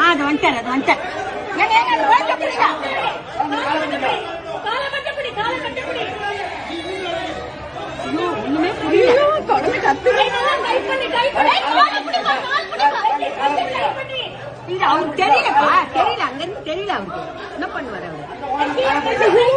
அது வந்துட்டார் அது வந்துட்டார் ஒண்ணுமே புரியல அவருக்கு தெரியலப்பா தெரியல அங்க இருந்து தெரியல அவருக்கு என்ன பண்ணுவாரு அவரு